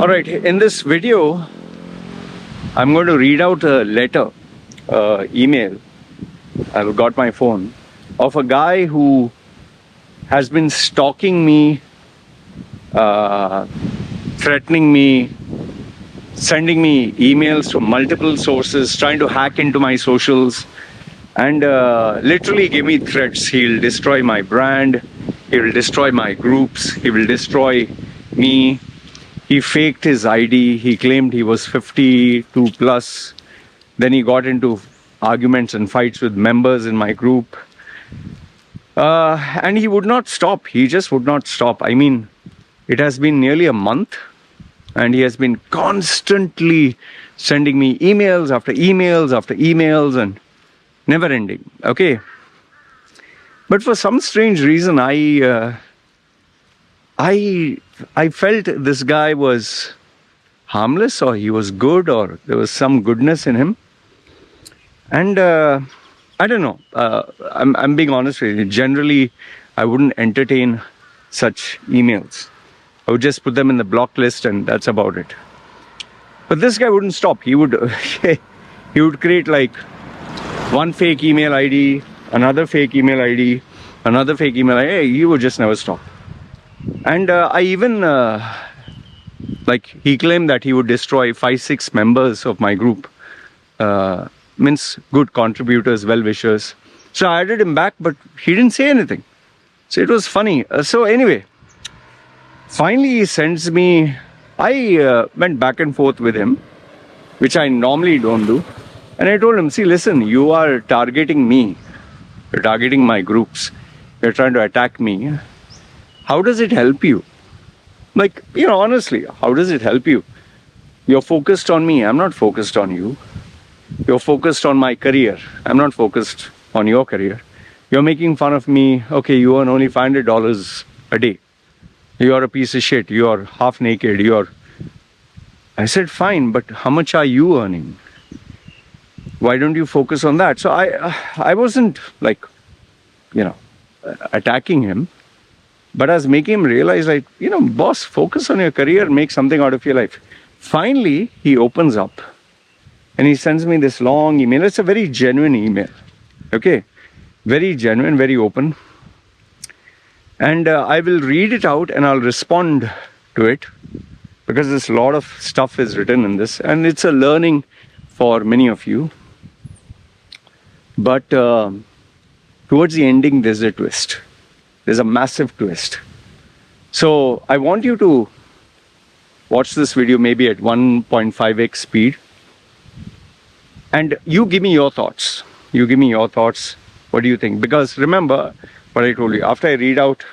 Alright, in this video, I'm going to read out a letter, email, I've got my phone, of a guy who has been stalking me, threatening me, sending me emails from multiple sources, trying to hack into my socials, and literally give me threats. He'll destroy my brand, he will destroy my groups, he will destroy me. He faked his ID, he claimed he was 52 plus. Then he got into arguments and fights with members in my group. And he would not stop, he just would not stop. I mean, it has been nearly a month and he has been constantly sending me emails after emails after emails and never ending, okay? But for some strange reason, I felt this guy was harmless, or he was good, or there was some goodness in him. And I don't know, I'm being honest with you. Generally, I wouldn't entertain such emails. I would just put them in the block list and that's about it. But this guy wouldn't stop. He would he would create like one fake email ID, another fake email ID, another fake email ID. He would just never stop. And I even, like, he claimed that he would destroy 5-6 members of my group. Means good contributors, well-wishers. So I added him back, but he didn't say anything. So it was funny. So anyway, finally he sends me, I went back and forth with him, which I normally don't do. And I told him, see, listen, you are targeting me. You're targeting my groups. You're trying to attack me. How does it help you? Like, you know, honestly, how does it help you? You're focused on me. I'm not focused on you. You're focused on my career. I'm not focused on your career. You're making fun of me. Okay, you earn only $500 a day. You're a piece of shit. You're half naked. I said, fine, but how much are you earning? Why don't you focus on that? So I wasn't like, you know, attacking him. But I was making him realize, like, you know, boss, focus on your career, make something out of your life. Finally, he opens up and he sends me this long email. It's a very genuine email, okay? Very genuine, very open. And I will read it out and I'll respond to it because there's a lot of stuff is written in this and it's a learning for many of you. But towards the ending, there's a twist. There's a massive twist. So I want you to watch this video maybe at 1.5x speed. And you give me your thoughts. You give me your thoughts. What do you think? Because remember what I told you. After I read out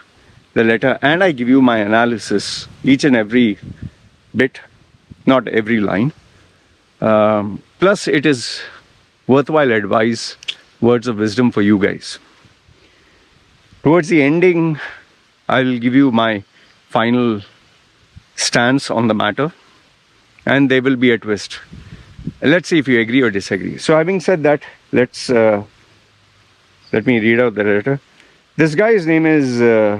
the letter and I give you my analysis, each and every bit, not every line. Plus it is worthwhile advice, words of wisdom for you guys. Towards the ending, I'll give you my final stance on the matter and there will be a twist. Let's see if you agree or disagree. So having said that, let me read out the letter. This guy's name is, this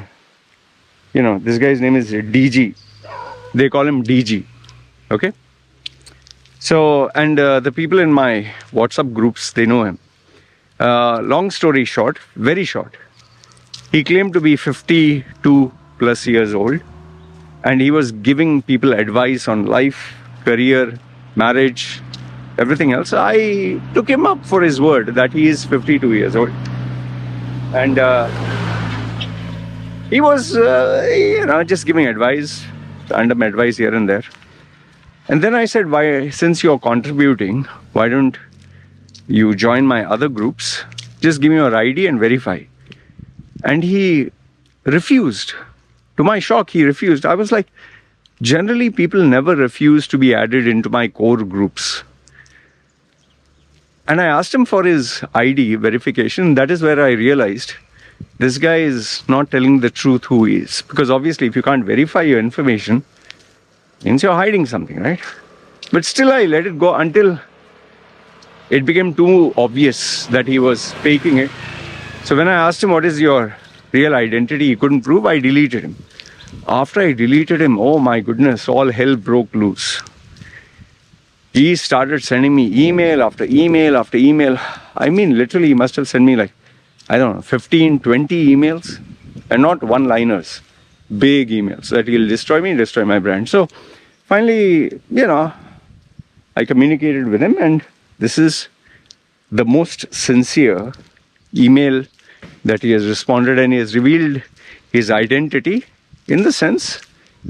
guy's name is DG. They call him DG, okay? So, and the people in my WhatsApp groups, they know him. Long story short, very short. He claimed to be 52 plus years old and he was giving people advice on life, career, marriage, everything else. I took him up for his word that he is 52 years old. And he was, just giving advice, random advice here and there. And then I said, why, since you're contributing, why don't you join my other groups? Just give me your ID and verify. And he refused. To my shock, he refused. I was like, generally people never refuse to be added into my core groups. And I asked him for his ID verification. That is where I realized this guy is not telling the truth who he is. Because obviously if you can't verify your information, means you're hiding something, right? But still I let it go until it became too obvious that he was faking it. So when I asked him what is your real identity, he couldn't prove, I deleted him. After I deleted him, oh my goodness, all hell broke loose. He started sending me email after email after email. I mean, literally, he must have sent me like, I don't know, 15, 20 emails, and not one-liners, big emails that he'll destroy me, destroy my brand. So finally, I communicated with him, and this is the most sincere email that he has responded, and he has revealed his identity in the sense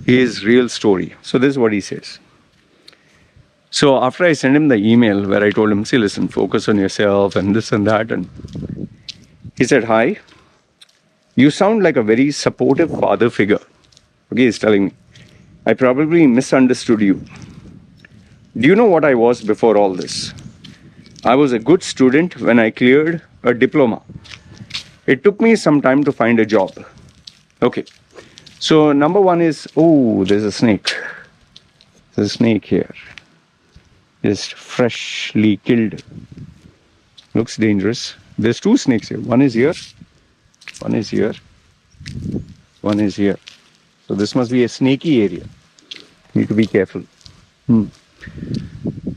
his real story. So this is what he says. So after I sent him the email where I told him, see, listen, focus on yourself and this and that, and he said, hi, you sound like a very supportive father figure. Okay, he's telling me, I probably misunderstood you. Do you know what I was before all this? I was a good student when I cleared a diploma. It took me some time to find a job. Okay, so number one is, oh, there's a snake. There's a snake here. Just freshly killed. Looks dangerous. There's two snakes here. One is here. One is here. One is here. So this must be a snaky area. Need to be careful.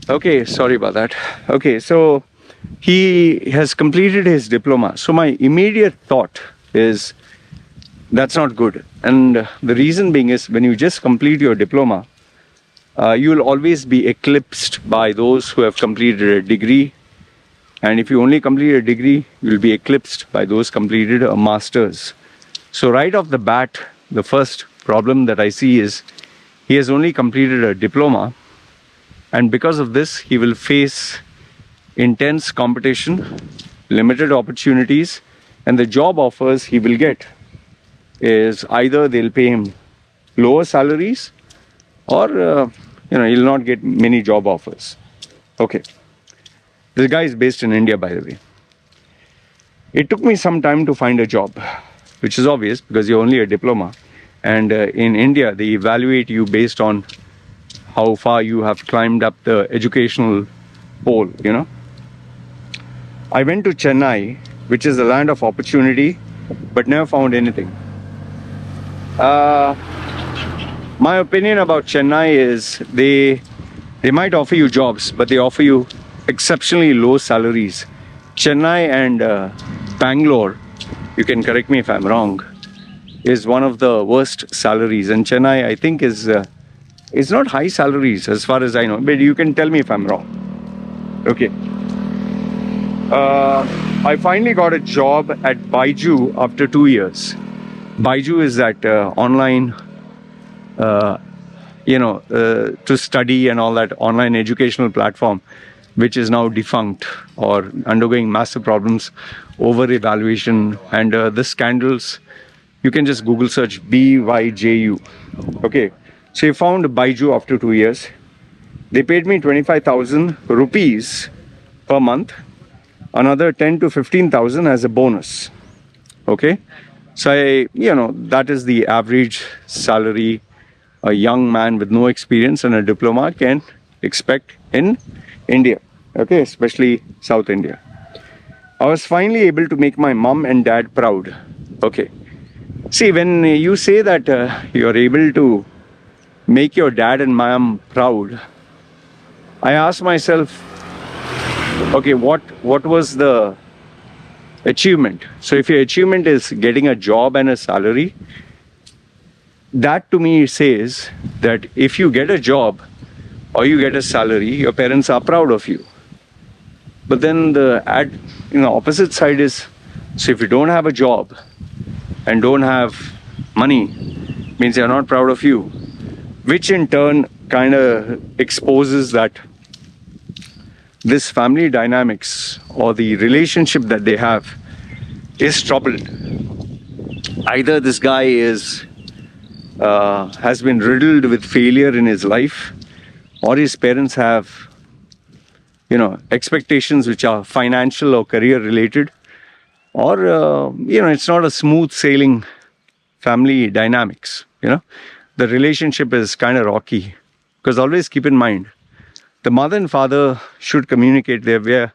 Okay, sorry about that. Okay, so he has completed his diploma. So my immediate thought is, that's not good. And the reason being is, when you just complete your diploma, you will always be eclipsed by those who have completed a degree. And if you only complete a degree, you will be eclipsed by those completed a master's. So right off the bat, the first problem that I see is, he has only completed a diploma, and because of this, he will face intense competition, limited opportunities, and the job offers he will get is either they'll pay him lower salaries, or he'll not get many job offers. Okay, this guy is based in India, by the way. It took me some time to find a job, which is obvious because you're only a diploma, and in India they evaluate you based on how far you have climbed up the educational pole. I went to Chennai, which is the land of opportunity, but never found anything. My opinion about Chennai is they might offer you jobs, but they offer you exceptionally low salaries. Chennai and Bangalore, you can correct me if I'm wrong, is one of the worst salaries. And Chennai, I think, is not high salaries as far as I know, but you can tell me if I'm wrong. Okay. I finally got a job at Baiju after 2 years. Baiju is that online, to study and all that online educational platform, which is now defunct or undergoing massive problems over evaluation and the scandals. You can just Google search BYJU. Okay, so I found Baiju after 2 years. They paid me 25,000 rupees per month, another 10 to 15,000 as a bonus. Okay, so that is the average salary a young man with no experience and a diploma can expect in India. Okay, especially South India. I was finally able to make my mom and dad proud. Okay, see, when you say that you're able to make your dad and mom proud, I asked myself, okay, what was the achievement? So if your achievement is getting a job and a salary, that to me says that if you get a job or you get a salary, your parents are proud of you. But then the opposite side is, so if you don't have a job and don't have money, means they're not proud of you, which in turn kind of exposes that this family dynamics or the relationship that they have is troubled. Either this guy has been riddled with failure in his life, or his parents have expectations which are financial or career related, or it's not a smooth sailing family dynamics. The relationship is kind of rocky, because always keep in mind, the mother and father should communicate there.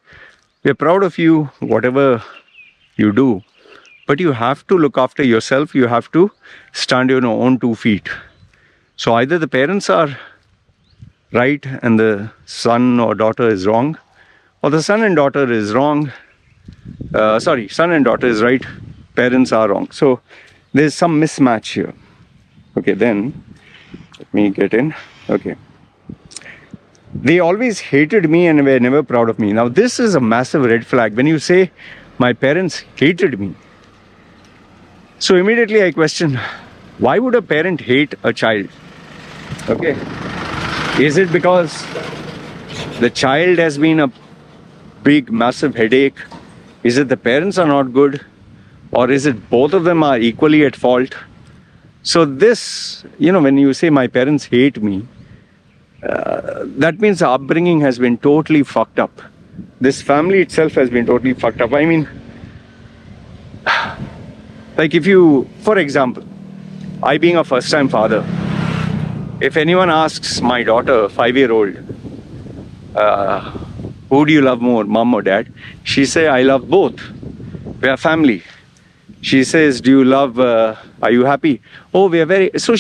We're proud of you, whatever you do, but you have to look after yourself. You have to stand on your own 2 feet. So either the parents are right and the son or daughter is wrong, or the son and daughter is wrong. Son and daughter is right, parents are wrong. So there's some mismatch here. Okay, then let me get in. Okay. They always hated me and were never proud of me. Now this is a massive red flag. When you say my parents hated me, so immediately I question, why would a parent hate a child? Okay. Is it because the child has been a big, massive headache? Is it the parents are not good? Or is it both of them are equally at fault? So this, when you say my parents hate me, that means the upbringing has been totally fucked up. This family itself has been totally fucked up. I mean, like if you, for example, I being a first-time father, if anyone asks my daughter, 5-year-old, who do you love more, mom or dad? She say, I love both. We are family. She says, do you love, are you happy? Oh, we are very, so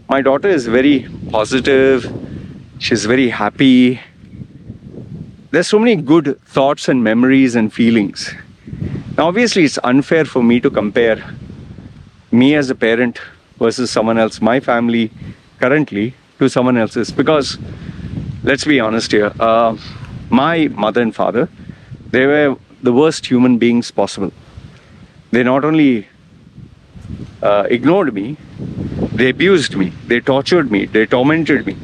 my daughter is very positive. She's very happy. There's so many good thoughts and memories and feelings. Now, obviously, it's unfair for me to compare me as a parent versus someone else, my family currently, to someone else's. Because, let's be honest here, my mother and father, they were the worst human beings possible. They not only ignored me, they abused me, they tortured me, they tormented me,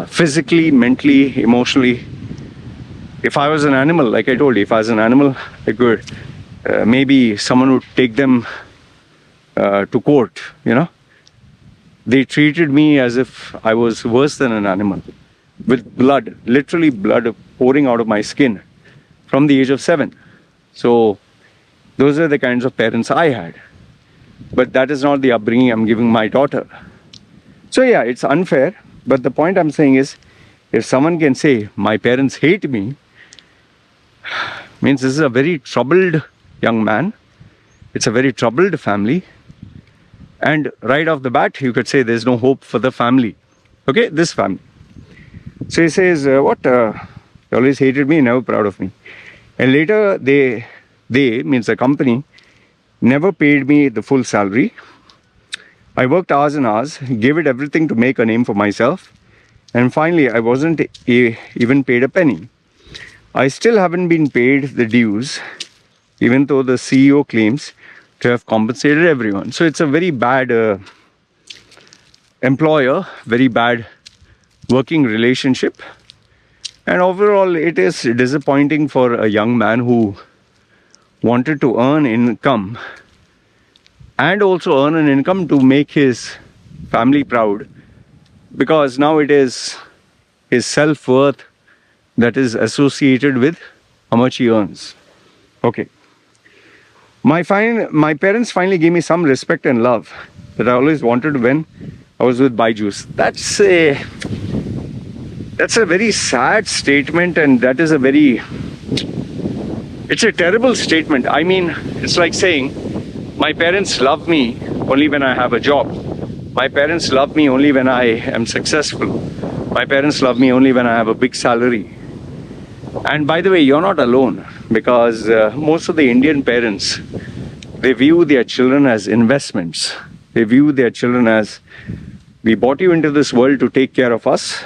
physically, mentally, emotionally. If I was an animal, like I told you, if I was an animal, I could, maybe someone would take them to court, They treated me as if I was worse than an animal, with blood, literally blood pouring out of my skin from the age of 7. So those are the kinds of parents I had. But that is not the upbringing I'm giving my daughter. So yeah, it's unfair. But the point I'm saying is, if someone can say, my parents hate me, means this is a very troubled young man. It's a very troubled family. And right off the bat, you could say there's no hope for the family. Okay, this family. So he says, they always hated me, never proud of me. And later, they means the company, never paid me the full salary. I worked hours and hours, gave it everything to make a name for myself. And finally, I wasn't even paid a penny. I still haven't been paid the dues, even though the CEO claims to have compensated everyone. So it's a very bad employer, very bad working relationship. And overall, it is disappointing for a young man who wanted to earn income and also earn an income to make his family proud, because now it is his self-worth that is associated with how much he earns. Okay. My parents finally gave me some respect and love that I always wanted when I was with Byju's. That's a very sad statement, and that is it's a terrible statement. I mean, it's like saying, my parents love me only when I have a job. My parents love me only when I am successful. My parents love me only when I have a big salary. And by the way, you're not alone, because most of the Indian parents, they view their children as investments. They view their children as, we brought you into this world to take care of us,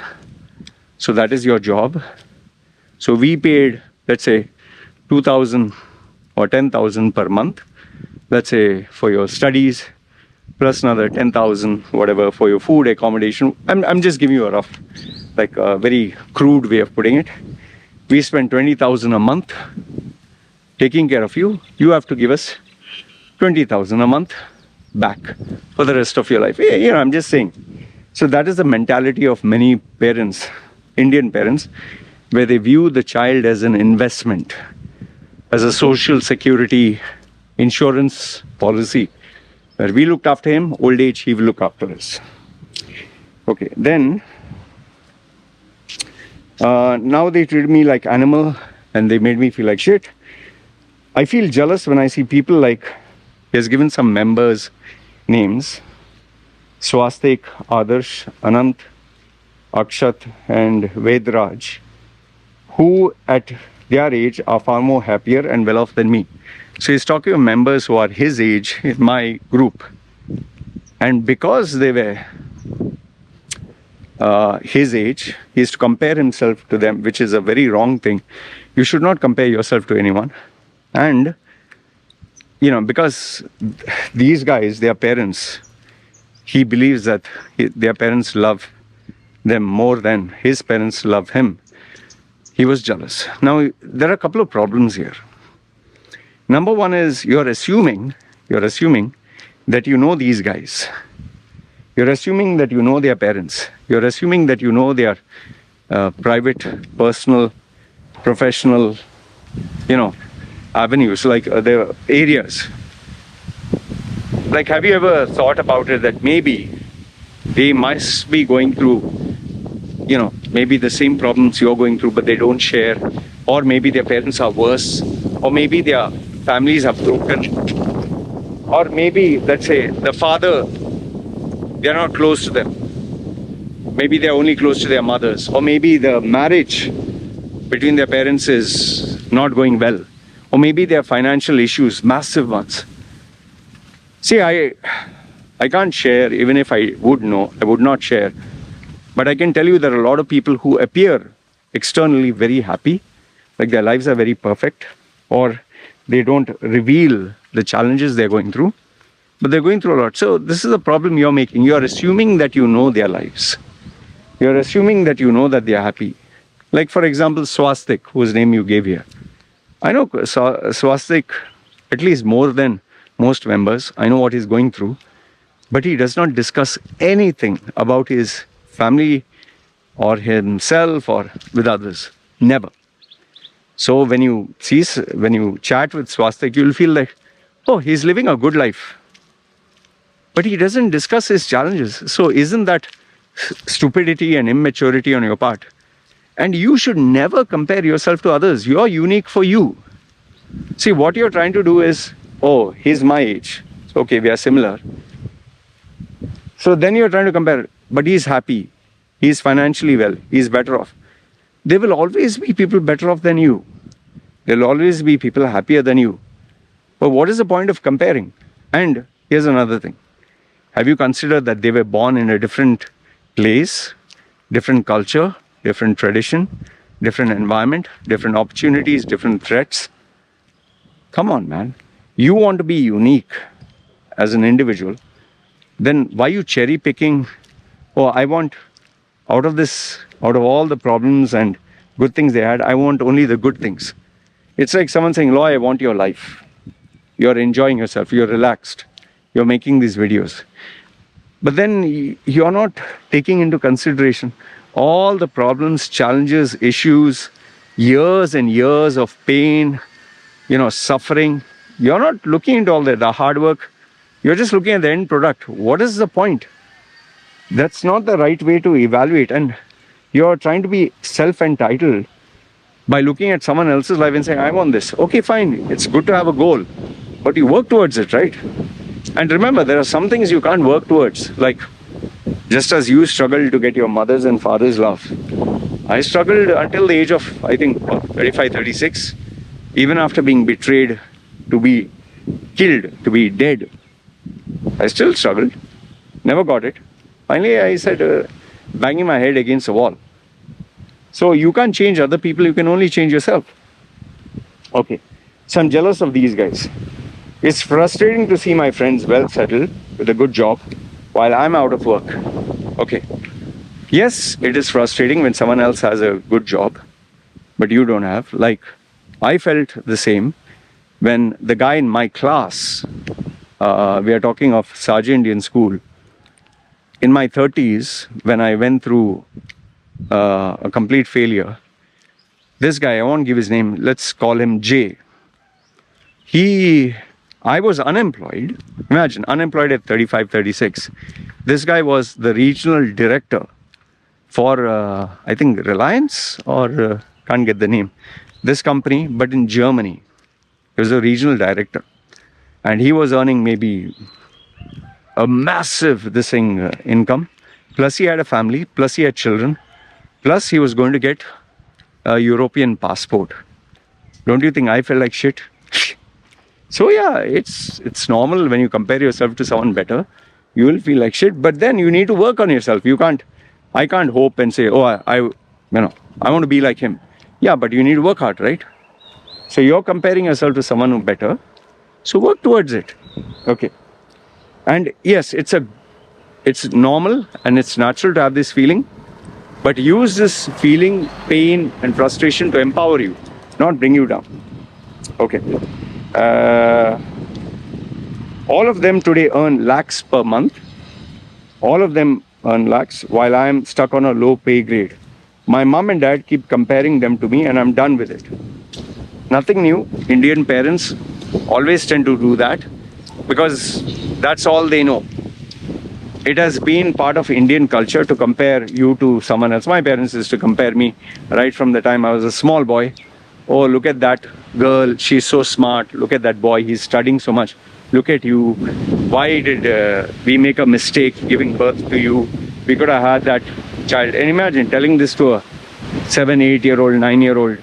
so that is your job. So we paid, let's say, 2,000 or 10,000 per month, let's say, for your studies, plus another 10,000, whatever, for your food, accommodation. I'm just giving you a rough, like a very crude way of putting it. We spend 20,000 a month taking care of you. You have to give us 20,000 a month back for the rest of your life. I'm just saying. So that is the mentality of many parents, Indian parents, where they view the child as an investment, as a social security insurance policy, where we looked after him, old age, he will look after us. Okay, then now they treated me like animal and they made me feel like shit. I feel jealous when I see people like, he has given some members names: Swastik, Adarsh, Anant, Akshat, and Vedraj, who at their age are far more happier and well off than me. So he's talking of members who are his age in my group. And because they were his age, he is to compare himself to them, which is a very wrong thing. You should not compare yourself to anyone. And, because these guys, their parents, he believes that their parents love them more than his parents love him. He was jealous. Now, there are a couple of problems here. Number one is you're assuming that you know these guys. You're assuming that you know their parents. You're assuming that you know their private, personal, professional, avenues, like their areas. Like, have you ever thought about it that maybe they must be going through, maybe the same problems you're going through, but they don't share, or maybe their parents are worse, or maybe their families are broken, or maybe, let's say, the father, they're not close to them. Maybe they're only close to their mothers, or maybe the marriage between their parents is not going well, or maybe there are financial issues, massive ones. See, I can't share, even if I would know, I would not share. But I can tell you there are a lot of people who appear externally very happy, like their lives are very perfect, or they don't reveal the challenges they're going through, but they're going through a lot. So this is a problem you're making. You're assuming that you know their lives. You're assuming that you know that they're happy. Like, for example, Swastik, whose name you gave here. I know Swastik at least more than most members. I know what he's going through, but he does not discuss anything about his family or himself or with others. Never. So when you chat with Swastik, you'll feel like, oh, he's living a good life. But he doesn't discuss his challenges. So isn't that stupidity and immaturity on your part? And you should never compare yourself to others. You're unique for you. See, what you're trying to do is, oh, he's my age. So, okay, we are similar. So then you're trying to compare, but he's happy. He's financially well. He's better off. There will always be people better off than you. There will always be people happier than you. But what is the point of comparing? And here's another thing. Have you considered that they were born in a different place, different culture, different tradition, different environment, different opportunities, different threats? Come on, man. You want to be unique as an individual, then why are you cherry picking? Oh, I want out of all the problems and good things they had, I want only the good things. It's like someone saying, Loy, I want your life. You're enjoying yourself, you're relaxed, you're making these videos. But then you're not taking into consideration all the problems, challenges, issues, years and years of pain, suffering. You're not looking into all that, the hard work. You're just looking at the end product. What is the point? That's not the right way to evaluate. And you're trying to be self-entitled by looking at someone else's life and saying, I want this. Okay, fine. It's good to have a goal, but you work towards it, right? And remember, there are some things you can't work towards. Like, just as you struggled to get your mother's and father's love, I struggled until the age of, I think, 35, 36. Even after being betrayed, to be killed, to be dead, I still struggled. Never got it. Finally, I said, banging my head against the wall. So you can't change other people, you can only change yourself. Okay, so I'm jealous of these guys. It's frustrating to see my friends well settled with a good job while I'm out of work. Okay, yes, it is frustrating when someone else has a good job, but you don't have. Like, I felt the same when the guy in my class, we are talking of Sergeant in school, in my 30s, when I went through a complete failure, this guy, I won't give his name, let's call him Jay. I was unemployed. Imagine, unemployed at 35, 36. This guy was the regional director for, I think, Reliance, or can't get the name, this company, but in Germany. He was a regional director. And he was earning maybe a massive income. Plus he had a family, plus he had children, plus he was going to get a European passport. Don't you think I felt like shit? So yeah, it's normal when you compare yourself to someone better, you will feel like shit. But then you need to work on yourself. I can't hope and say, oh, I want to be like him. Yeah, but you need to work hard, right? So you're comparing yourself to someone who's better. So work towards it. Okay. And yes, it's normal and it's natural to have this feeling. But use this feeling, pain and frustration to empower you, not bring you down. Okay. All of them today earn lakhs per month. All of them earn lakhs while I am stuck on a low pay grade. My mom and dad keep comparing them to me and I'm done with it. Nothing new. Indian parents always tend to do that because that's all they know. It has been part of Indian culture to compare you to someone else. My parents used to compare me right from the time I was a small boy. Oh, look at that girl, she's so smart. Look at that boy, he's studying so much. Look at you. Why did we make a mistake giving birth to you? We could have had that child. And imagine telling this to a 7, 8-year-old, 9-year-old.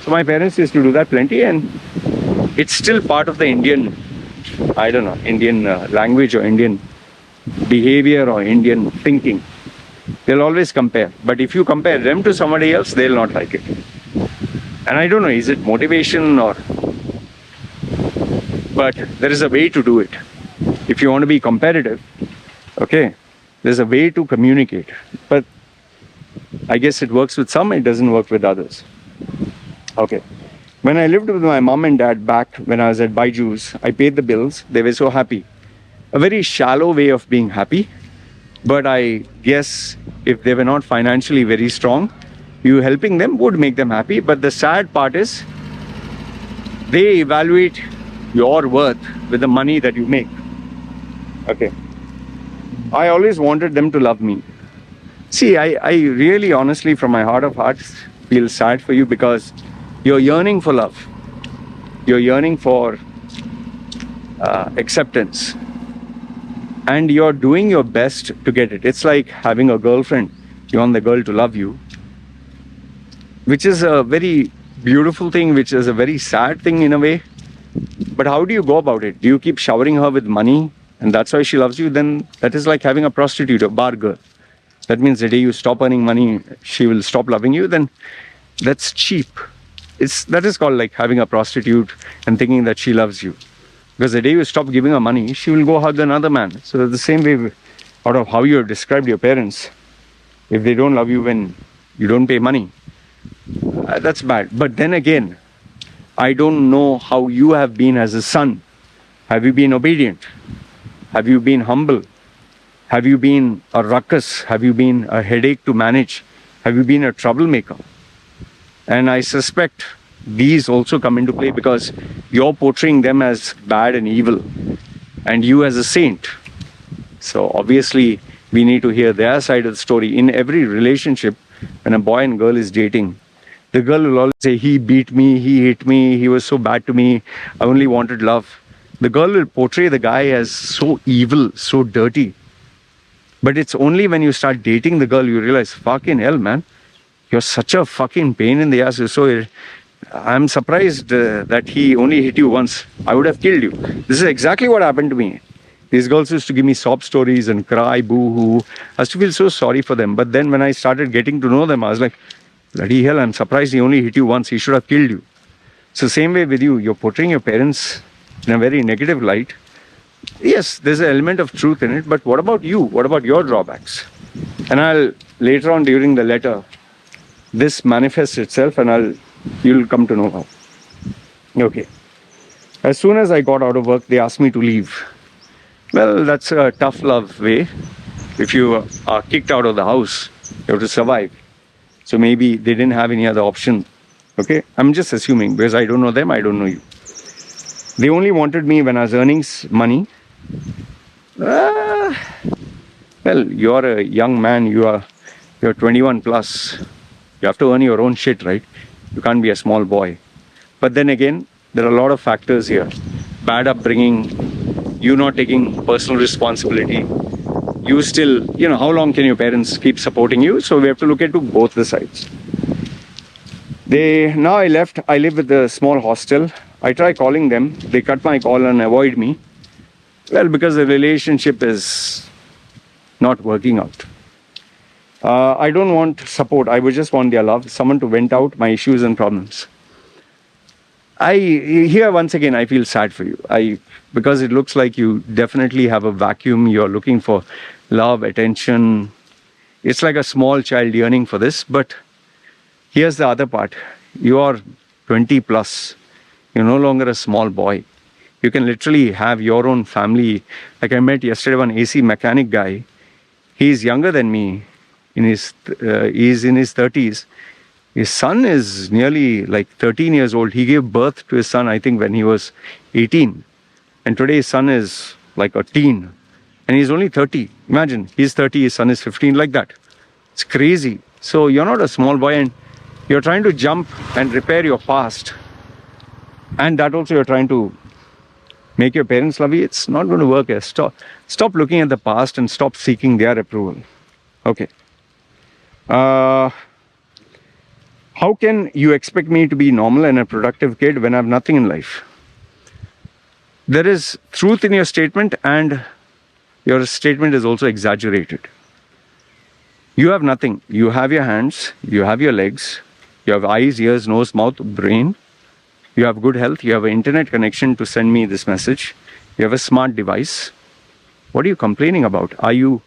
So my parents used to do that plenty, and it's still part of the Indian, Indian language or Indian behavior or Indian thinking. They'll always compare. But if you compare them to somebody else, they'll not like it. And I don't know, is it motivation or... But there is a way to do it. If you want to be competitive, okay, there's a way to communicate. But I guess it works with some, it doesn't work with others. Okay. When I lived with my mom and dad back when I was at Byju's, I paid the bills. They were so happy. A very shallow way of being happy. But I guess if they were not financially very strong, you helping them would make them happy. But the sad part is they evaluate your worth with the money that you make. Okay. I always wanted them to love me. See, I really honestly from my heart of hearts feel sad for you because you're yearning for love. You're yearning for acceptance. And you're doing your best to get it. It's like having a girlfriend. You want the girl to love you, which is a very beautiful thing, which is a very sad thing in a way. But how do you go about it? Do you keep showering her with money and that's why she loves you? Then that is like having a prostitute, a bar girl. That means the day you stop earning money, she will stop loving you. Then that's cheap. That is called like having a prostitute and thinking that she loves you. Because the day you stop giving her money, she will go hug another man. So the same way, out of how you have described your parents, if they don't love you when you don't pay money, that's bad. But then again, I don't know how you have been as a son. Have you been obedient? Have you been humble? Have you been a ruckus? Have you been a headache to manage? Have you been a troublemaker? And I suspect these also come into play because you're portraying them as bad and evil and you as a saint. So obviously we need to hear their side of the story. In every relationship, when a boy and girl is dating, the girl will always say, he beat me, he hit me, he was so bad to me, I only wanted love. The girl will portray the guy as so evil, so dirty. But it's only when you start dating the girl you realize, fucking hell, man, you're such a fucking pain in the ass. So I'm surprised that he only hit you once. I would have killed you. This is exactly what happened to me. These girls used to give me sob stories and cry, boo-hoo. I used to feel so sorry for them. But then when I started getting to know them, I was like, bloody hell, I'm surprised he only hit you once. He should have killed you. So same way with you. You're portraying your parents in a very negative light. Yes, there's an element of truth in it. But what about you? What about your drawbacks? And I'll, later on during the letter, this manifests itself and you'll come to know how. Okay. As soon as I got out of work, they asked me to leave. Well, that's a tough love way. If you are kicked out of the house, you have to survive. So maybe they didn't have any other option. Okay. I'm just assuming because I don't know them, I don't know you. They only wanted me when I was earning money. Well, you're a young man, you're 21 plus. You have to earn your own shit, right? You can't be a small boy. But then again, There are a lot of factors here. Bad upbringing, you not taking personal responsibility. You still, how long can your parents keep supporting you? So we have to look into both the sides. Now I left. I live with a small hostel. I try calling them. They cut my call and avoid me. Well, because the relationship is not working out. I don't want support. I would just want their love, someone to vent out my issues and problems. Here once again, I feel sad for you. Because it looks like you definitely have a vacuum. You're looking for love, attention. It's like a small child yearning for this. But here's the other part. You are 20 plus. You're no longer a small boy. You can literally have your own family. Like I met yesterday one AC mechanic guy. He's younger than me. He's in his 30s. His son is nearly like 13 years old. He gave birth to his son, I think, when he was 18. And today his son is like a teen. And he's only 30. Imagine, he's 30, his son is 15, like that. It's crazy. So you're not a small boy and you're trying to jump and repair your past. And that also you're trying to make your parents love you. It's not going to work. Stop looking at the past and stop seeking their approval. Okay. How can you expect me to be normal and a productive kid when I have nothing in life? There is truth in your statement, and your statement is also exaggerated. You have nothing. You have your hands, you have your legs, you have eyes, ears, nose, mouth, brain. You have good health, you have an internet connection to send me this message. You have a smart device. What are you complaining about? Are you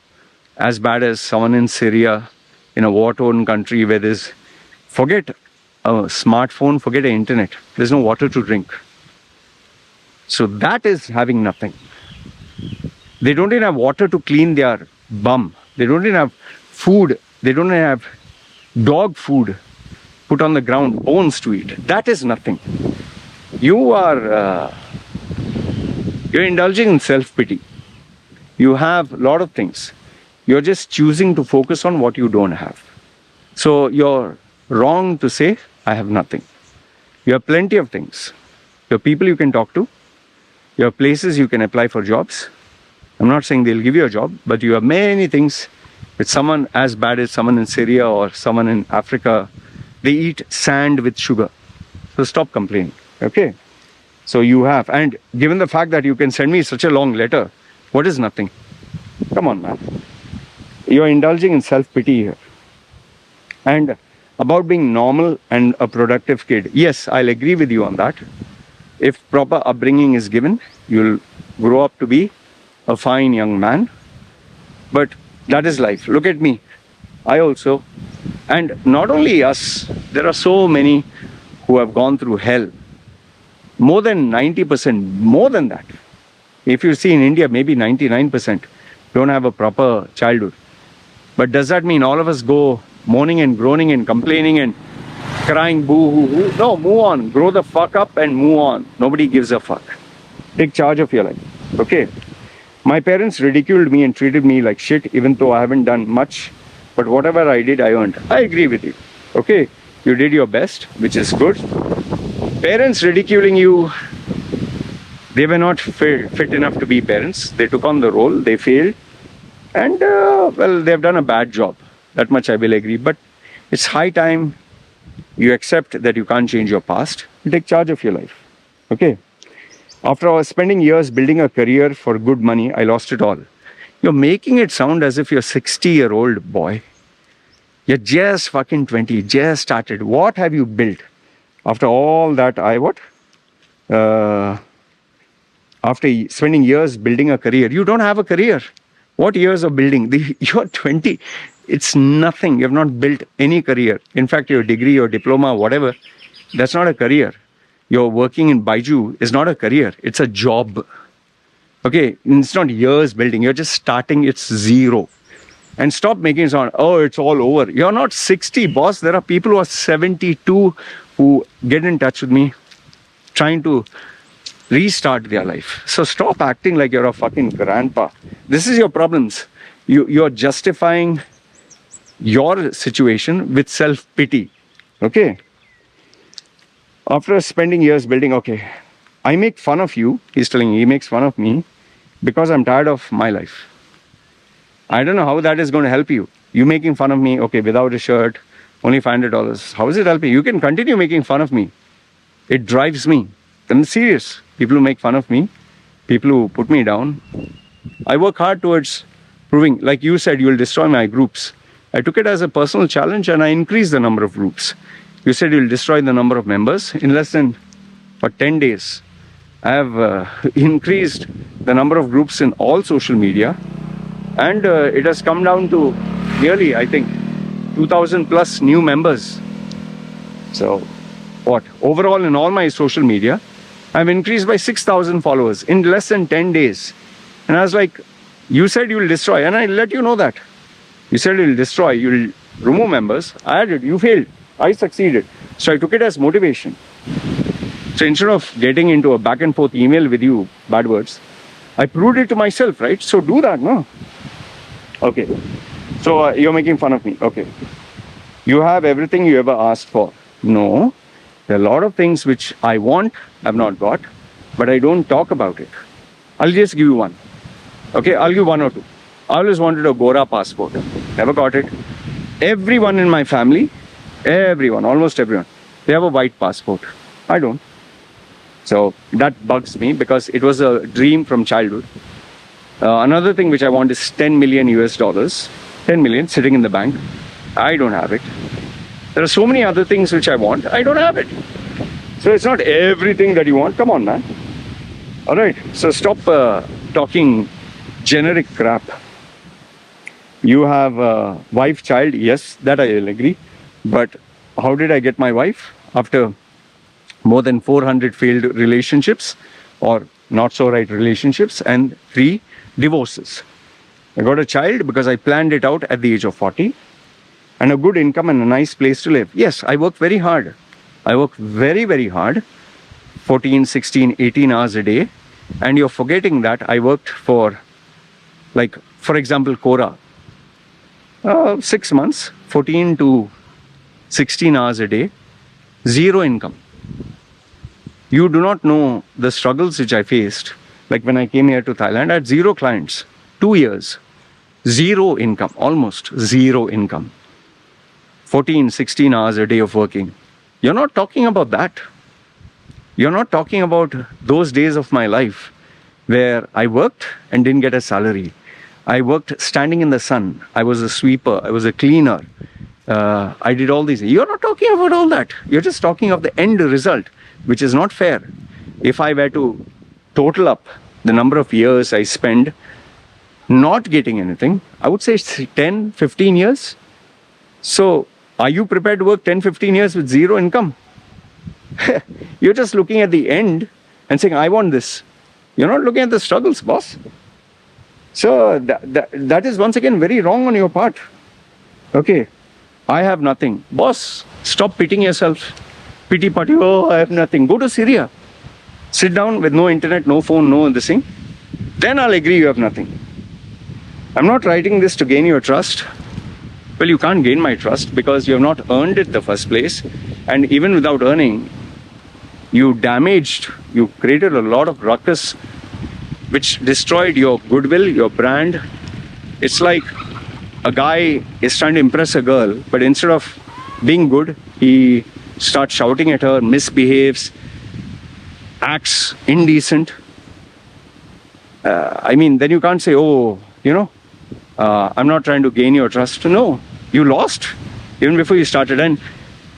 as bad as someone in Syria, in a war-torn country where there's, forget a smartphone, forget the internet. There's no water to drink. So that is having nothing. They don't even have water to clean their bum. They don't even have food. They don't even have dog food put on the ground, bones to eat. That is nothing. You're indulging in self-pity. You have a lot of things. You're just choosing to focus on what you don't have. So you're wrong to say, I have nothing. You have plenty of things. You have people you can talk to. You have places you can apply for jobs. I'm not saying they'll give you a job, but you have many things. With someone as bad as someone in Syria or someone in Africa, they eat sand with sugar. So stop complaining, okay? So you have, and given the fact that you can send me such a long letter, what is nothing? Come on, man. You're indulging in self-pity here. And about being normal and a productive kid, yes, I'll agree with you on that. If proper upbringing is given, you'll grow up to be a fine young man. But that is life. Look at me. I also, and not only us, there are so many who have gone through hell. More than 90%, more than that. If you see in India, maybe 99% don't have a proper childhood. But does that mean all of us go moaning and groaning and complaining and crying boo-hoo-hoo? No, move on. Grow the fuck up and move on. Nobody gives a fuck. Take charge of your life, okay? My parents ridiculed me and treated me like shit, even though I haven't done much. But whatever I did, I earned. I agree with you, okay? You did your best, which is good. Parents ridiculing you, they were not fit enough to be parents. They took on the role, they failed. And, well, they've done a bad job. That much I will agree. But it's high time you accept that you can't change your past. You take charge of your life, okay? After I was spending years building a career for good money, I lost it all. You're making it sound as if you're a 60-year-old boy. You're just fucking 20, just started. What have you built? After all that, after spending years building a career, you don't have a career. What years of building? You're 20. It's nothing. You have not built any career. In fact, your degree, your diploma, whatever, that's not a career. You're working in Baiju is not a career. It's a job. Okay, it's not years building. You're just starting. It's zero. And stop making it sound, oh, it's all over. You're not 60, boss. There are people who are 72 who get in touch with me trying to restart their life. So stop acting like you're a fucking grandpa. This is your problems. You're justifying your situation with self-pity. Okay? After spending years building, okay, I make fun of you. He's telling me he makes fun of me because I'm tired of my life. I don't know how that is going to help you. You making fun of me, okay, without a shirt, only $500. How is it helping? You can continue making fun of me. It drives me. I'm serious. People who make fun of me, people who put me down, I work hard towards proving, like you said, you'll destroy my groups. I took it as a personal challenge and I increased the number of groups. You said you'll destroy the number of members. In less than, for 10 days, I have increased the number of groups in all social media. And it has come down to nearly, I think, 2,000 plus new members. So, what? Overall, in all my social media, I've increased by 6,000 followers in less than 10 days. And I was like, you said you'll destroy, and I let you know that. You said you'll destroy, you'll remove members. I did, you failed. I succeeded. So I took it as motivation. So instead of getting into a back and forth email with you, bad words, I proved it to myself, right? So do that, no? Okay. So you're making fun of me. Okay. You have everything you ever asked for. No. There are a lot of things which I want, I've not got, but I don't talk about it. I'll just give you one. Okay, I'll give one or two. I always wanted a Gora passport. Never got it. Everyone in my family, everyone, almost everyone, they have a white passport. I don't. So that bugs me because it was a dream from childhood. Another thing which I want is 10 million US dollars. 10 million sitting in the bank. I don't have it. There are so many other things which I want. I don't have it. So it's not everything that you want. Come on, man. All right. So stop talking generic crap. You have a wife, child. Yes, that I will agree. But how did I get my wife? After more than 400 failed relationships or not so right relationships and 3 divorces. I got a child because I planned it out at the age of 40 and a good income and a nice place to live. Yes, I work very hard. I work very, very hard, 14, 16, 18 hours a day. And you're forgetting that I worked for, like, for example, Quora, 6 months, 14 to 16 hours a day, zero income. You do not know the struggles which I faced. Like when I came here to Thailand, I had 0 clients, 2 years, 0 income, almost 0 income. 14, 16 hours a day of working. You're not talking about that. You're not talking about those days of my life where I worked and didn't get a salary. I worked standing in the sun. I was a sweeper. I was a cleaner. I did all these. You're not talking about all that. You're just talking of the end result, which is not fair. If I were to total up the number of years I spend not getting anything, I would say it's 10, 15 years. So are you prepared to work 10, 15 years with 0 income? You're just looking at the end and saying, I want this. You're not looking at the struggles, boss. So that is once again very wrong on your part. Okay, I have nothing. Boss, stop pitying yourself. Pity party, oh, I have nothing. Go to Syria. Sit down with no internet, no phone, no this thing. Then I'll agree you have nothing. I'm not writing this to gain your trust. Well, you can't gain my trust because you have not earned it the first place. And even without earning, you created a lot of ruckus which destroyed your goodwill, your brand. It's like a guy is trying to impress a girl, but instead of being good, he starts shouting at her, misbehaves, acts indecent. Then you can't say, oh, I'm not trying to gain your trust. No, you lost even before you started. And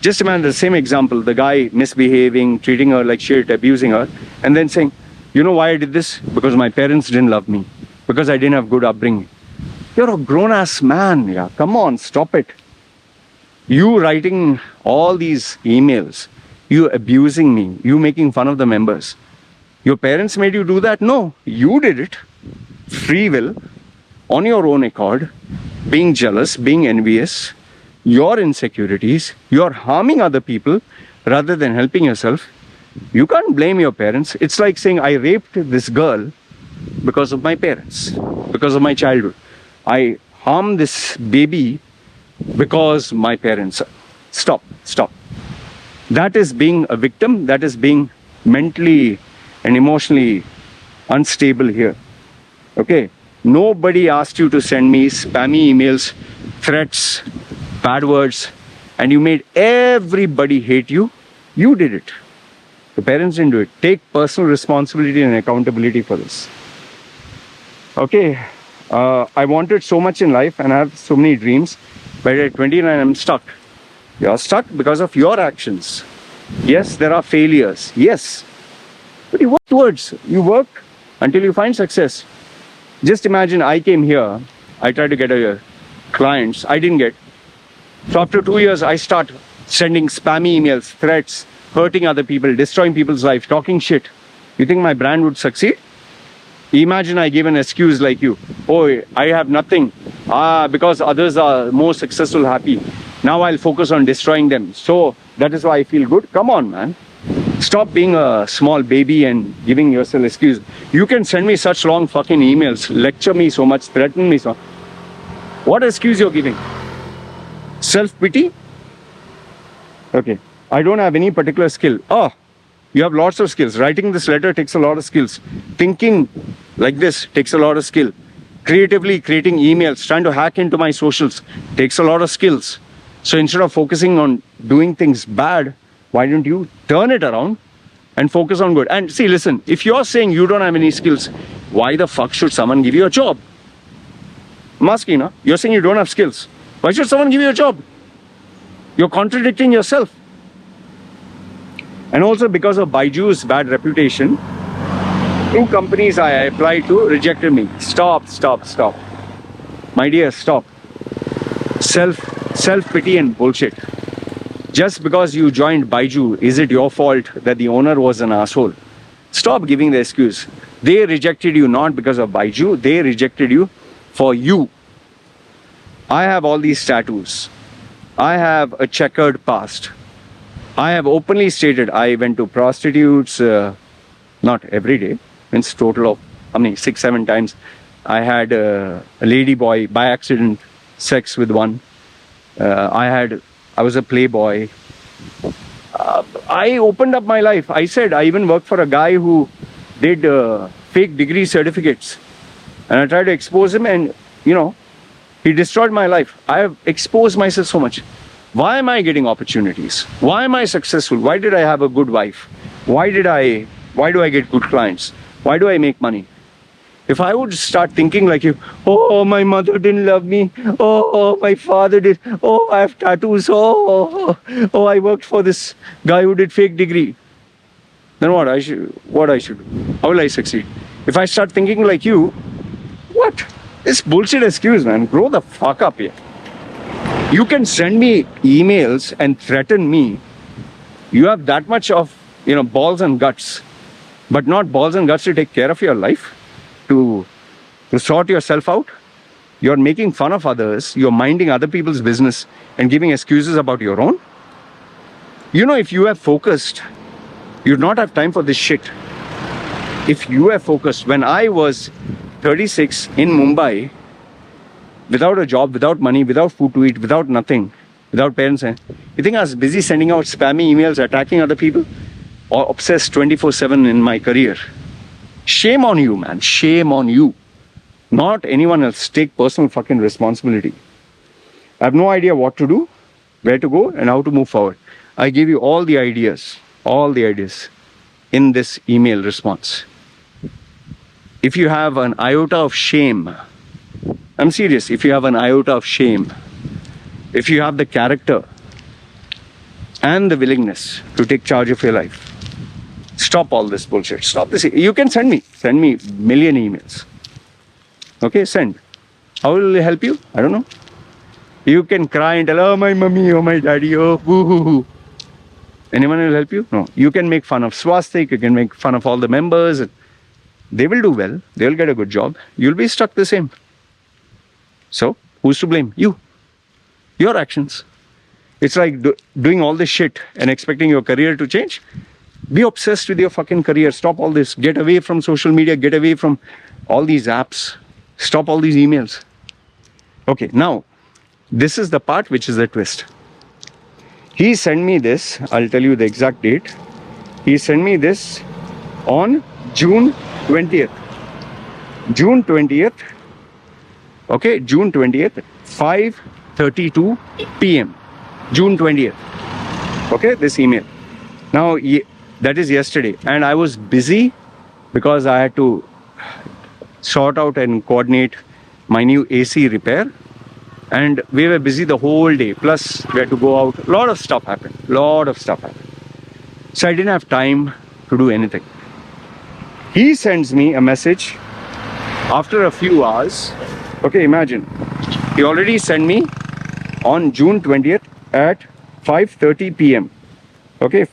just imagine the same example, the guy misbehaving, treating her like shit, abusing her, and then saying, you know why I did this? Because my parents didn't love me, because I didn't have good upbringing. You're a grown-ass man. Yeah, come on, stop it. You writing all these emails, you abusing me, you making fun of the members. Your parents made you do that? No, you did it. Free will, on your own accord, being jealous, being envious, your insecurities, you're harming other people rather than helping yourself. You can't blame your parents. It's like saying, I raped this girl because of my parents, because of my childhood. I harmed this baby because my parents. Stop. That is being a victim. That is being mentally and emotionally unstable here. Okay? Nobody asked you to send me spammy emails, threats, bad words, and you made everybody hate you. You did it. The parents didn't do it. Take personal responsibility and accountability for this. Okay, I wanted so much in life and I have so many dreams, but at 29 I'm stuck. You're stuck because of your actions. Yes, there are failures. Yes. But you work towards. You work until you find success. Just imagine I came here, I tried to get clients, I didn't get. So after 2 years, I start sending spammy emails, threats, hurting other people, destroying people's life, talking shit. You think my brand would succeed? Imagine I give an excuse like you. Oh, I have nothing. Because others are more successful, happy. Now I'll focus on destroying them. So that is why I feel good. Come on, man. Stop being a small baby and giving yourself excuse. You can send me such long fucking emails, lecture me so much, threaten me so much. What excuse you're giving? Self-pity? Okay. I don't have any particular skill. Oh, you have lots of skills. Writing this letter takes a lot of skills. Thinking like this takes a lot of skill. Creatively creating emails, trying to hack into my socials takes a lot of skills. So instead of focusing on doing things bad, why don't you turn it around and focus on good? And see, listen, if you're saying you don't have any skills, why the fuck should someone give you a job? I'm asking, no? You're saying you don't have skills. Why should someone give you a job? You're contradicting yourself. And also because of Baiju's bad reputation, 2 companies I applied to rejected me. Stop. My dear, stop. Self-pity and bullshit. Just because you joined Baiju, is it your fault that the owner was an asshole? Stop giving the excuse. They rejected you not because of Baiju, they rejected you for you. I have all these tattoos. I have a checkered past. I have openly stated I went to prostitutes, not every day, means total of, 6-7 times. I had a lady boy by accident, sex with one. I was a playboy. I opened up my life. I said, I even worked for a guy who did fake degree certificates. And I tried to expose him and, he destroyed my life. I have exposed myself so much. Why am I getting opportunities? Why am I successful? Why did I have a good wife? Why do I get good clients? Why do I make money? If I would start thinking like you, oh, my mother didn't love me. Oh, my father did. Oh, I have tattoos. Oh, I worked for this guy who did fake degree. Then what I should do? How will I succeed? If I start thinking like you, what? This bullshit excuse, man. Grow the fuck up here. You can send me emails and threaten me. You have that much of, balls and guts, but not balls and guts to take care of your life, to sort yourself out. You're making fun of others. You're minding other people's business and giving excuses about your own. If you have focused, you'd not have time for this shit. If you have focused, when I was 36 in Mumbai, without a job, without money, without food to eat, without nothing, without parents, you think I was busy sending out spammy emails, attacking other people, or obsessed 24/7 in my career? Shame on you, man. Shame on you. Not anyone else. Take personal fucking responsibility. I have no idea what to do, where to go, and how to move forward. I give you all the ideas in this email response. If you have an iota of shame, I'm serious, if you have an iota of shame, if you have the character and the willingness to take charge of your life, stop all this bullshit. Stop this. You can send me million emails. Okay, send. How will it help you? I don't know. You can cry and tell, oh, my mommy, oh, my daddy, oh, boo-hoo-hoo. Anyone will help you? No. You can make fun of Swastik, you can make fun of all the members. They will do well. They'll get a good job. You'll be stuck the same. So, who's to blame? You. Your actions. It's like doing all this shit and expecting your career to change. Be obsessed with your fucking career. Stop all this. Get away from social media. Get away from all these apps. Stop all these emails. Okay, now, this is the part which is the twist. He sent me this, I'll tell you the exact date. He sent me this on June 20th. June 20th, okay, June 20th, 5:32 p.m. June 20th, okay, this email. Now, that is yesterday, and I was busy because I had to sort out and coordinate my new AC repair, and we were busy the whole day. Plus, we had to go out. A lot of stuff happened. So I didn't have time to do anything. He sends me a message after a few hours. Okay, imagine. He already sent me on June 20th at 5:30 p.m. Okay,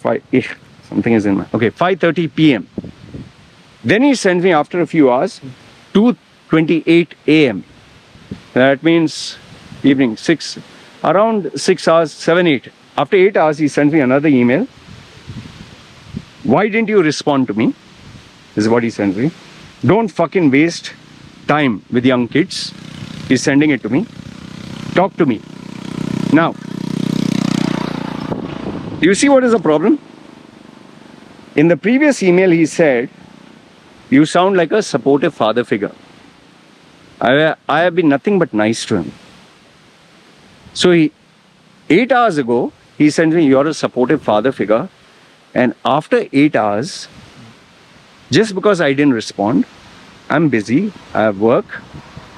something is in my... Okay, 5:30 p.m. Then he sent me after a few hours, 2:28 a.m. That means evening, around 6 hours, 7, 8. After 8 hours, he sent me another email. Why didn't you respond to me? This is what he sent me. Don't fucking waste time with young kids. He's sending it to me. Talk to me. Now, you see what is the problem? In the previous email, he said, you sound like a supportive father figure. I have been nothing but nice to him. So 8 hours ago, he sent me, you're a supportive father figure. And after 8 hours, just because I didn't respond, I'm busy, I have work,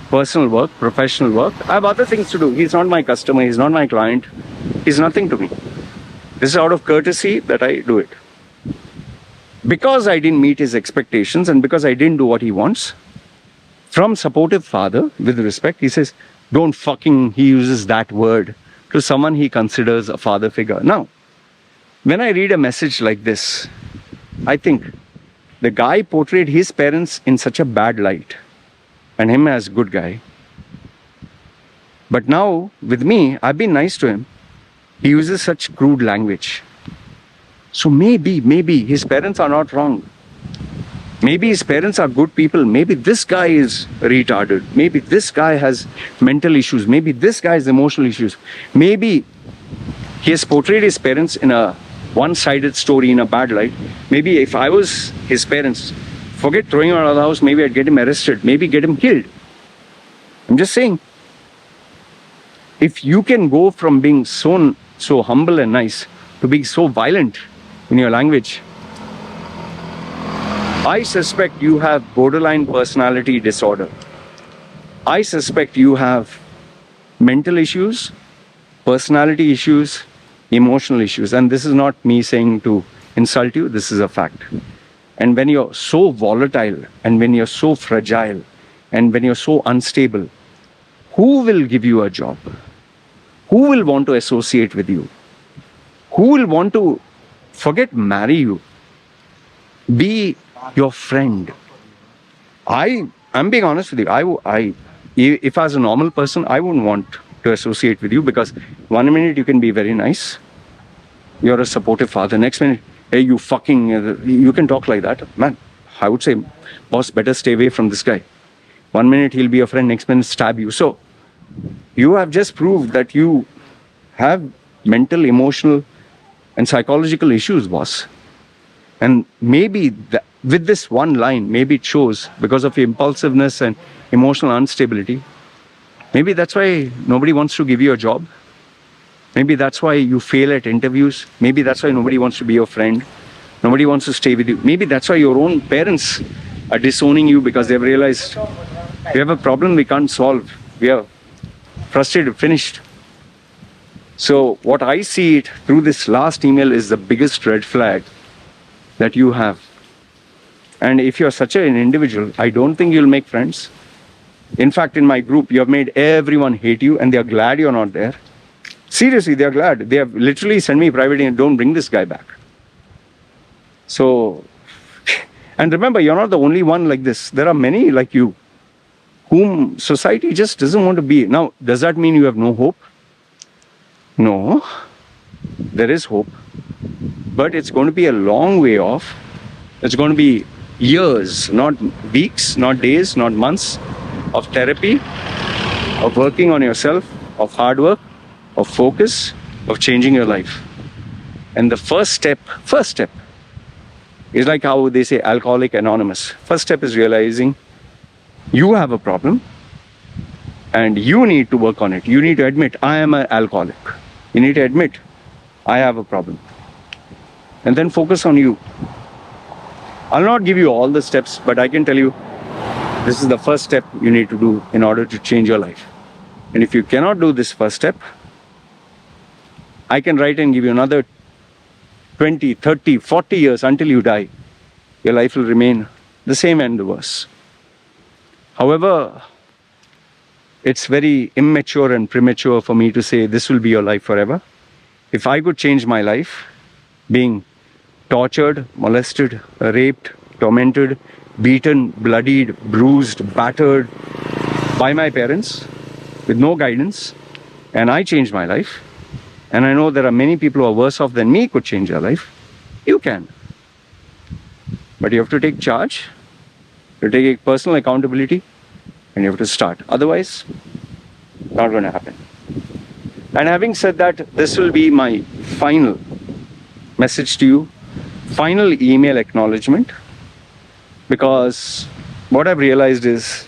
personal work, professional work. I have other things to do. He's not my customer, he's not my client. He's nothing to me. This is out of courtesy that I do it. Because I didn't meet his expectations and because I didn't do what he wants, from supportive father, with respect, he says, don't fucking, he uses that word to someone he considers a father figure. Now, when I read a message like this, I think the guy portrayed his parents in such a bad light and him as good guy. But now, with me, I've been nice to him. He uses such crude language. So maybe his parents are not wrong. Maybe his parents are good people. Maybe this guy is retarded. Maybe this guy has mental issues. Maybe this guy has emotional issues. Maybe he has portrayed his parents in a one-sided story in a bad light. Maybe if I was his parents, forget throwing him out of the house, maybe I'd get him arrested, maybe get him killed. I'm just saying, if you can go from being so humble and nice to being so violent in your language, I suspect you have borderline personality disorder. I suspect you have mental issues, personality issues, emotional issues. And this is not me saying to insult you, this is a fact. And when you're so volatile, and when you're so fragile, and when you're so unstable, who will give you a job? Who will want to associate with you? Who will want to, marry you? Be your friend. I'm being honest with you. If I was a normal person, I wouldn't want to associate with you, because one minute you can be very nice, you're a supportive father. Next minute, hey, you can talk like that. Man, I would say, boss, better stay away from this guy. One minute he'll be your friend, next minute stab you. So you have just proved that you have mental, emotional, and psychological issues, boss. And maybe with this one line, maybe it shows because of impulsiveness and emotional instability. Maybe that's why nobody wants to give you a job. Maybe that's why you fail at interviews. Maybe that's why nobody wants to be your friend. Nobody wants to stay with you. Maybe that's why your own parents are disowning you, because they've realized we have a problem we can't solve. We are frustrated, finished. So what I see it through this last email is the biggest red flag that you have. And if you're such an individual, I don't think you'll make friends. In fact, in my group, you have made everyone hate you, and they're glad you're not there. Seriously, they're glad. They have literally sent me privately, and don't bring this guy back. So, and remember, you're not the only one like this. There are many like you, whom society just doesn't want to be. Now, does that mean you have no hope? No, there is hope. But it's going to be a long way off. It's going to be years, not weeks, not days, not months of therapy, of working on yourself, of hard work, of focus, of changing your life. And the first step is like how they say Alcoholic Anonymous. First step is realizing you have a problem and you need to work on it. You need to admit, I am an alcoholic. You need to admit, I have a problem. And then focus on you. I'll not give you all the steps, but I can tell you, this is the first step you need to do in order to change your life. And if you cannot do this first step, I can write and give you another 20, 30, 40 years until you die. Your life will remain the same and the worse. However, it's very immature and premature for me to say this will be your life forever. If I could change my life, being tortured, molested, raped, tormented, beaten, bloodied, bruised, battered by my parents with no guidance, and I changed my life, and I know there are many people who are worse off than me could change their life, you can. But you have to take charge, you take personal accountability, and you have to start. Otherwise, not going to happen. And having said that, this will be my final message to you, final email acknowledgement, because what I've realized is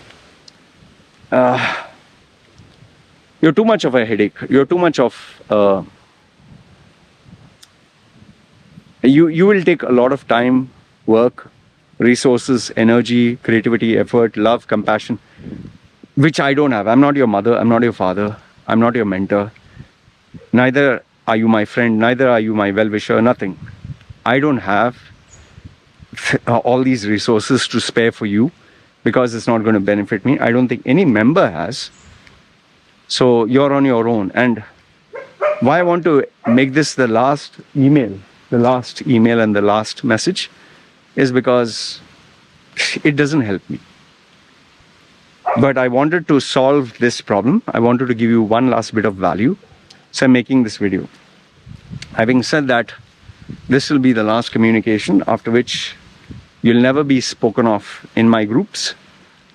you're too much of a headache. You're too much of you will take a lot of time, work, resources, energy, creativity, effort, love, compassion, which I don't have. I'm not your mother, I'm not your father, I'm not your mentor. Neither are you my friend, neither are you my well-wisher, nothing. I don't have all these resources to spare for you because it's not going to benefit me. I don't think any member has. So you're on your own. And why I want to make this the last email and the last message is because it doesn't help me. But I wanted to solve this problem. I wanted to give you one last bit of value. So I'm making this video. Having said that, this will be the last communication, after which you'll never be spoken of in my groups,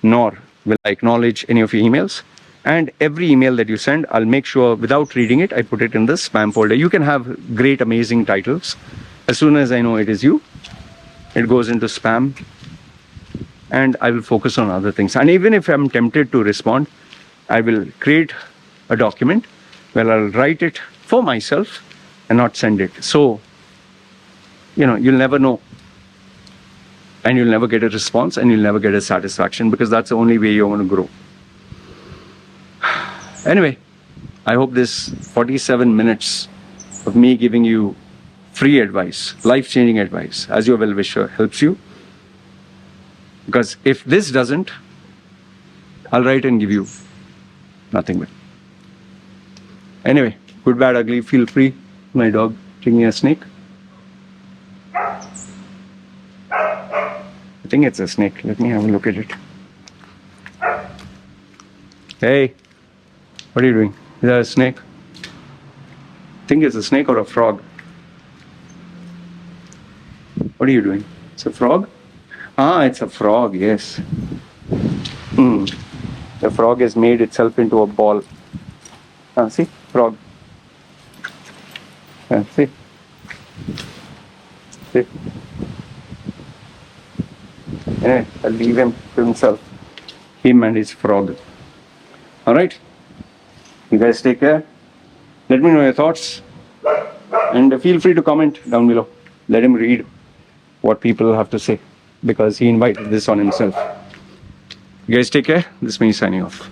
nor will I acknowledge any of your emails. And every email that you send, I'll make sure, without reading it, I put it in the spam folder. You can have great, amazing titles. As soon as I know it is you, it goes into spam, and I will focus on other things. And even if I'm tempted to respond, I will create a document where I'll write it for myself and not send it. So, you'll never know. And you'll never get a response, and you'll never get a satisfaction, because that's the only way you're going to grow. Anyway, I hope this 47 minutes of me giving you free advice, life-changing advice, as your well-wisher, helps you. Because if this doesn't, I'll write and give you nothing but. Anyway, good, bad, ugly, feel free. My dog taking a snake. I think it's a snake. Let me have a look at it. Hey, what are you doing? Is that a snake? I think it's a snake or a frog. What are you doing? It's a frog? Ah, it's a frog, yes. The frog has made itself into a ball. See? Frog. See? See? Anyway, I'll leave him to himself. Him and his frog. Alright? You guys take care. Let me know your thoughts. And feel free to comment down below. Let him read what people have to say, because he invited this on himself. You guys take care. This is me signing off.